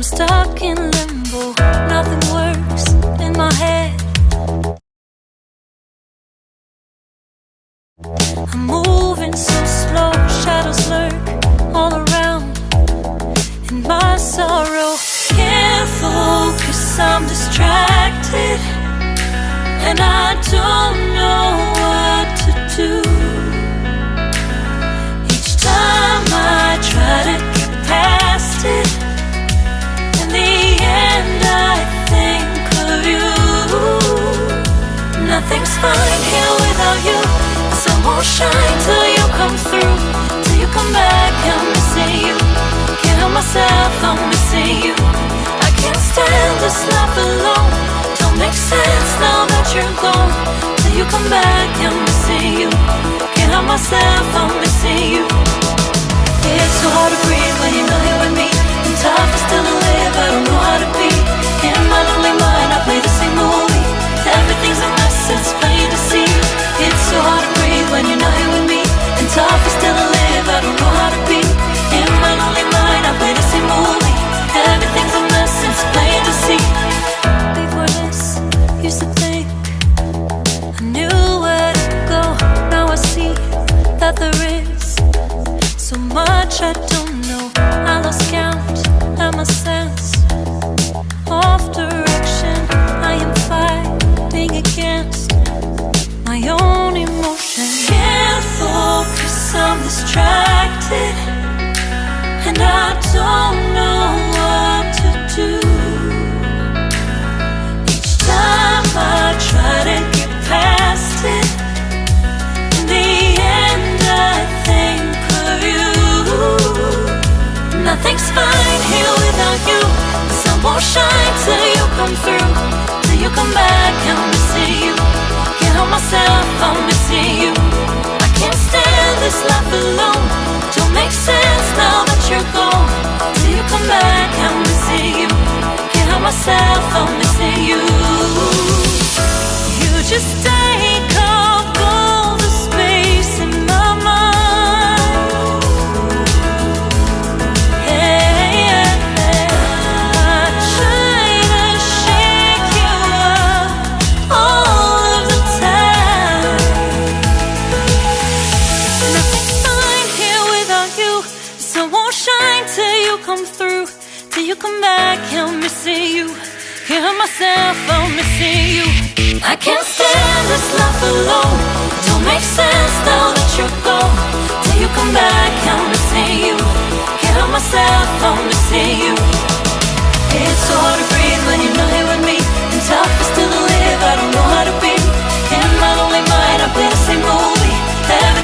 stuck in limbo, nothing works in my head. I'm moving so slow, shadows lurk all around. In my sorrow, can't focus, I'm distracted, and I don't know what to do. Each time I try to get past it, in the end I think of you. Nothing's fine here without you. The sun won't shine till you come through, till you come back. I'm missing you. Can't help myself, I'm missing you. I can't stand this life alone. Don't make sense now that you're gone. Till you come back, I'm missing you. Can't help myself, I'm missing you. It's so hard to breathe when you're not here with me. I'm tough but still to live, I don't know how to be. In my lonely mind, I play the same movie. Everything's a mess, it's plain to see. It's so hard to breathe when you're not here with me. And tough but still to live, I don't know how to be. In my lonely mind, I play the same movie. Everything's a mess, it's plain to see. Before this, used to think I knew where to go. Now I see that there is so much I don't know. I lost count and my sense of direction. I am fighting against my own emotion. Can't focus, I'm distracted, and I don't know what to do. Each time I try to get past it, in the end I think of you. Nothing's fine here without you. The sun won't shine till you come through, till you come back. I'm missing you. Can't help myself, I'm missing you. I can't stand this life alone. Don't make sense now that you're gone. Till you come back, I'm missing you. Can't help myself, I'm missing you. You just take up all the space in my mind. Yeah, I try to shake you up all of the time. Nothing's fine here without you. The sun won't shine till you come through, till you come back. I'm missing you. Can't help myself, I'm missing you. I can't stand this life alone. Don't make sense now that you're gone.